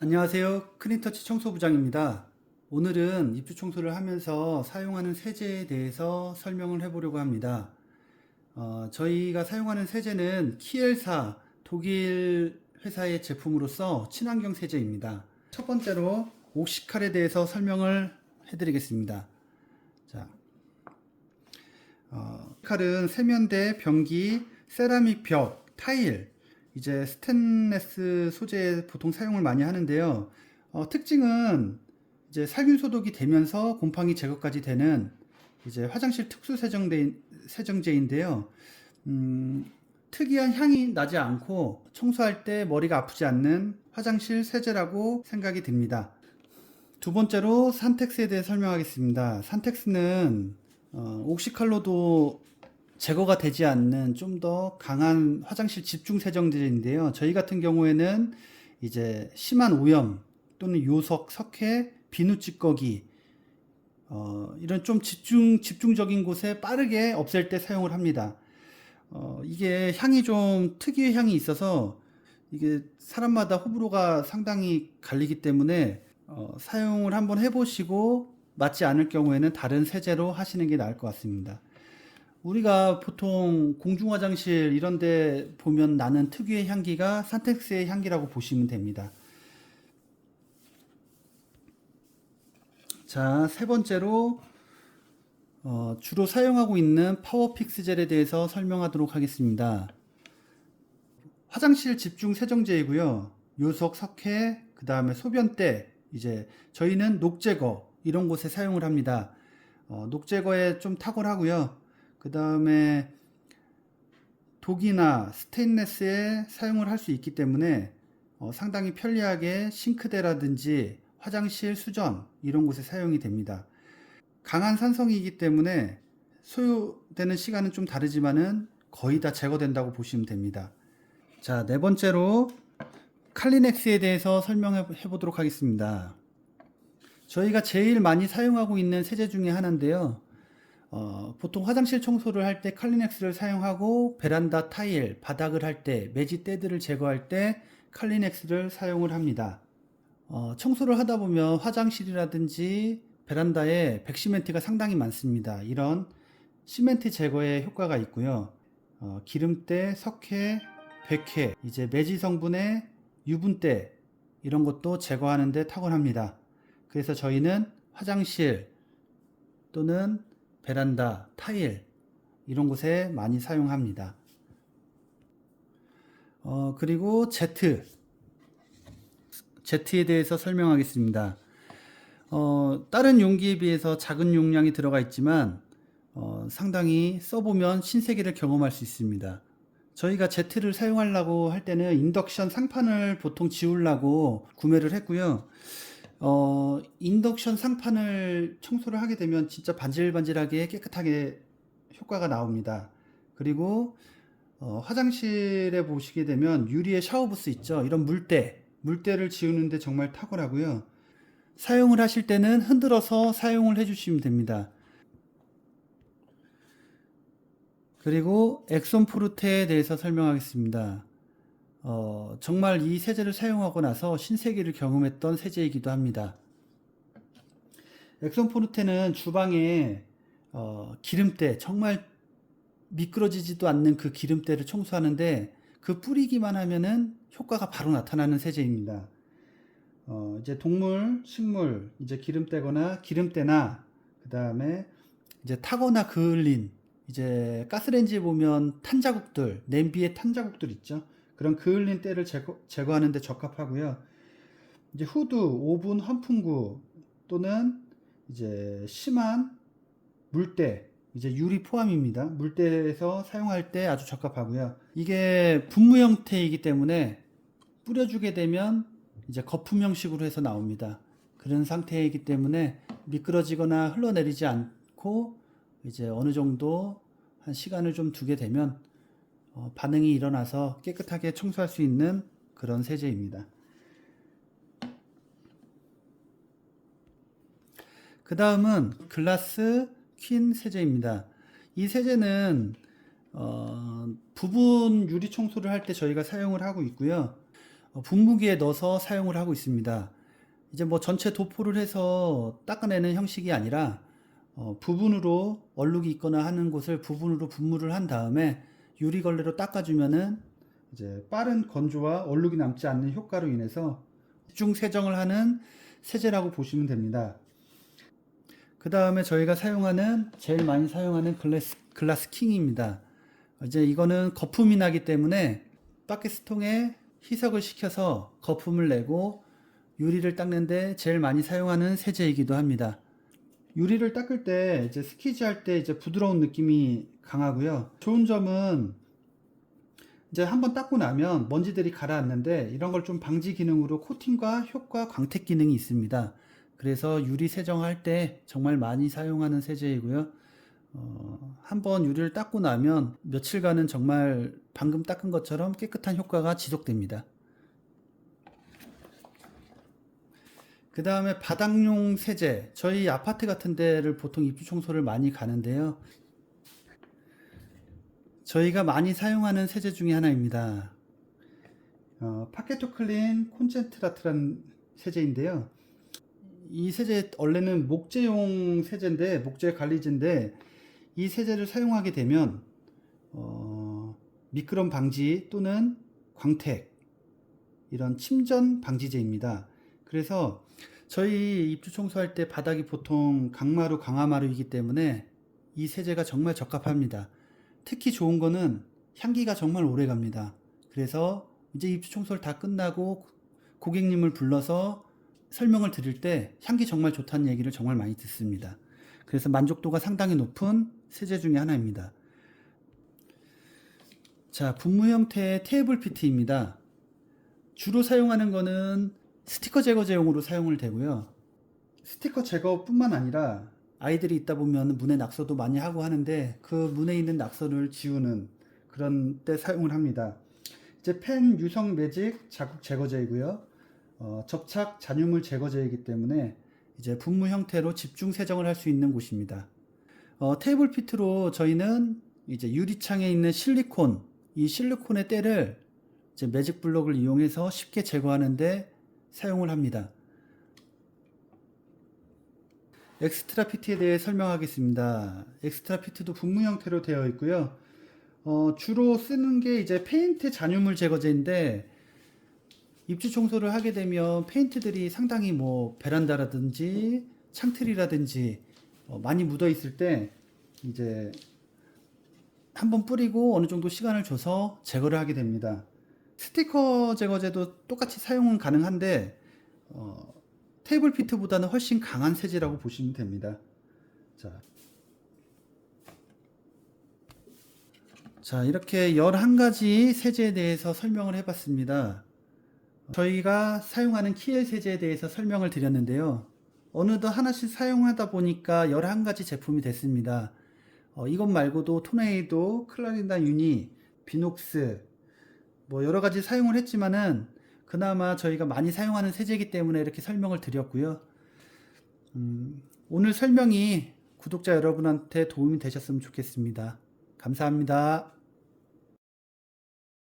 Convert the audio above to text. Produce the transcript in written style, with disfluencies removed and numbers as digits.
안녕하세요. 크린터치 청소부장입니다. 오늘은 입주 청소를 하면서 사용하는 세제에 대해서 설명을 해보려고 합니다. 저희가 사용하는 세제는 키엘사 독일 회사의 제품으로서 친환경 세제입니다. 첫 번째로 옥시칼에 대해서 설명을 해드리겠습니다. 자, 칼은 세면대, 변기, 세라믹 벽, 타일, 이제 스테인레스 소재 보통 사용을 많이 하는데요. 특징은 이제 살균 소독이 되면서 곰팡이 제거까지 되는 이제 화장실 특수 세정제인데요. 특이한 향이 나지 않고 청소할 때 머리가 아프지 않는 화장실 세제라고 생각이 듭니다. 두 번째로 산텍스에 대해 설명하겠습니다. 산텍스는 옥시칼로도 제거가 되지 않는 좀 더 강한 화장실 집중 세정제인데요. 저희 같은 경우에는 이제 심한 오염 또는 요석, 석회, 비누 찌꺼기 이런 좀 집중적인 곳에 빠르게 없앨 때 사용을 합니다. 이게 향이 좀 특유의 향이 있어서 이게 사람마다 호불호가 상당히 갈리기 때문에 사용을 한번 해보시고 맞지 않을 경우에는 다른 세제로 하시는 게 나을 것 같습니다. 우리가 보통 공중화장실 이런 데 보면 나는 특유의 향기가 산텍스의 향기라고 보시면 됩니다. 자, 세 번째로 주로 사용하고 있는 파워픽스 젤에 대해서 설명하도록 하겠습니다. 화장실 집중 세정제이고요. 요석, 석회, 그 다음에 소변대, 이제 저희는 녹 제거 이런 곳에 사용을 합니다. 녹 제거에 좀 탁월하고요. 그 다음에 독이나 스테인레스에 사용을 할 수 있기 때문에 상당히 편리하게 싱크대라든지 화장실 수전 이런 곳에 사용이 됩니다. 강한 산성이기 때문에 소요되는 시간은 좀 다르지만은 거의 다 제거된다고 보시면 됩니다. 자, 네 번째로 칼리넥스에 대해서 설명해 보도록 하겠습니다. 저희가 제일 많이 사용하고 있는 세제 중에 하나인데요. 보통 화장실 청소를 할 때 칼리넥스를 사용하고 베란다 타일, 바닥을 할 때, 매지 때들을 제거할 때 칼리넥스를 사용을 합니다. 청소를 하다 보면 화장실이라든지 베란다에 백시멘트가 상당히 많습니다. 이런 시멘트 제거에 효과가 있고요. 기름때, 석회, 백회, 이제 매지 성분의 유분때 이런 것도 제거하는 데 탁월합니다. 그래서 저희는 화장실 또는 베란다, 타일 이런 곳에 많이 사용합니다. 그리고 Z에 대해서 설명하겠습니다. 다른 용기에 비해서 작은 용량이 들어가 있지만 상당히 써보면 신세계를 경험할 수 있습니다. 저희가 Z를 사용하려고 할 때는 인덕션 상판을 보통 지우려고 구매를 했고요. 인덕션 상판을 청소를 하게 되면 진짜 반질반질하게 깨끗하게 효과가 나옵니다. 그리고 화장실에 보시게 되면 유리의 샤워부스 있죠. 이런 물때를 지우는데 정말 탁월하고요. 사용을 하실 때는 흔들어서 사용을 해주시면 됩니다. 그리고 엑손 포르테에 대해서 설명하겠습니다. 정말 이 세제를 사용하고 나서 신세계를 경험했던 세제이기도 합니다. 엑손 포르테는 주방에 기름때, 정말 미끄러지지도 않는 그 기름때를 청소하는데 그 뿌리기만 하면은 효과가 바로 나타나는 세제입니다. 이제 동물, 식물, 이제 기름때나 그 다음에 이제 타거나 그을린 이제 가스레인지에 보면 탄자국들, 냄비에 탄자국들 있죠. 그런 그을린 때를 제거하는 데 적합하고요. 이제 후드, 오븐, 환풍구 또는 이제 심한 물때, 이제 유리 포함입니다. 물때에서 사용할 때 아주 적합하고요. 이게 분무 형태이기 때문에 뿌려주게 되면 이제 거품 형식으로 해서 나옵니다. 그런 상태이기 때문에 미끄러지거나 흘러내리지 않고 이제 어느 정도 한 시간을 좀 두게 되면 반응이 일어나서 깨끗하게 청소할 수 있는 그런 세제입니다. 그 다음은 글라스 퀸 세제입니다. 이 세제는 부분 유리 청소를 할 때 저희가 사용을 하고 있고요. 분무기에 넣어서 사용을 하고 있습니다. 이제 뭐 전체 도포를 해서 닦아내는 형식이 아니라 부분으로 얼룩이 있거나 하는 곳을 부분으로 분무를 한 다음에 유리걸레로 닦아주면은 이제 빠른 건조와 얼룩이 남지 않는 효과로 인해서 집중 세정을 하는 세제라고 보시면 됩니다. 그 다음에 저희가 제일 많이 사용하는 글라스 킹입니다. 이제 이거는 거품이 나기 때문에 바켓통에 희석을 시켜서 거품을 내고 유리를 닦는데 제일 많이 사용하는 세제이기도 합니다. 유리를 닦을 때 이제 스키즈 할 때 이제 부드러운 느낌이 강하고요. 좋은 점은 이제 한번 닦고 나면 먼지들이 가라앉는데 이런 걸 좀 방지 기능으로 코팅과 효과 광택 기능이 있습니다. 그래서 유리 세정할 때 정말 많이 사용하는 세제이고요. 한번 유리를 닦고 나면 며칠간은 정말 방금 닦은 것처럼 깨끗한 효과가 지속됩니다. 그 다음에 바닥용 세제, 저희 아파트 같은 데를 보통 입주 청소를 많이 가는데요. 저희가 많이 사용하는 세제 중에 하나입니다. 파케토 클린 콘센트라트라는 세제인데요. 이 세제 원래는 목재용 세제인데, 목재 관리제인데 이 세제를 사용하게 되면 미끄럼 방지 또는 광택, 이런 침전 방지제입니다. 그래서 저희 입주 청소할 때 바닥이 보통 강마루, 강화마루이기 때문에 이 세제가 정말 적합합니다. 특히 좋은 거는 향기가 정말 오래 갑니다. 그래서 이제 입주 청소를 다 끝나고 고객님을 불러서 설명을 드릴 때 향기 정말 좋다는 얘기를 정말 많이 듣습니다. 그래서 만족도가 상당히 높은 세제 중에 하나입니다. 자, 분무 형태의 테이블 피트입니다. 주로 사용하는 거는 스티커 제거제용으로 사용을 되고요. 스티커 제거뿐만 아니라 아이들이 있다 보면 문에 낙서도 많이 하고 하는데 그 문에 있는 낙서를 지우는 그런 때 사용을 합니다. 이제 펜 유성 매직 자국 제거제이고요. 접착 잔유물 제거제이기 때문에 이제 분무 형태로 집중 세정을 할 수 있는 곳입니다. 테이블 피트로 저희는 이제 유리창에 있는 실리콘, 이 실리콘의 때를 이제 매직 블록을 이용해서 쉽게 제거하는데 사용을 합니다. 엑스트라 피트에 대해 설명하겠습니다. 엑스트라 피트도 분무 형태로 되어 있고요. 주로 쓰는 게 이제 페인트 잔유물 제거제인데 입주 청소를 하게 되면 페인트들이 상당히 뭐 베란다라든지 창틀이라든지 많이 묻어 있을 때 이제 한번 뿌리고 어느 정도 시간을 줘서 제거를 하게 됩니다. 스티커 제거제도 똑같이 사용은 가능한데 테이블 피트보다는 훨씬 강한 세제라고 보시면 됩니다. 자, 이렇게 11가지 세제에 대해서 설명을 해봤습니다. 저희가 사용하는 키엘 세제에 대해서 설명을 드렸는데요. 어느덧 하나씩 사용하다 보니까 11가지 제품이 됐습니다. 이것 말고도 토네이도, 클라리나 유니, 비녹스 뭐 여러가지 사용을 했지만은 그나마 저희가 많이 사용하는 세제이기 때문에 이렇게 설명을 드렸고요. 오늘 설명이 구독자 여러분한테 도움이 되셨으면 좋겠습니다. 감사합니다.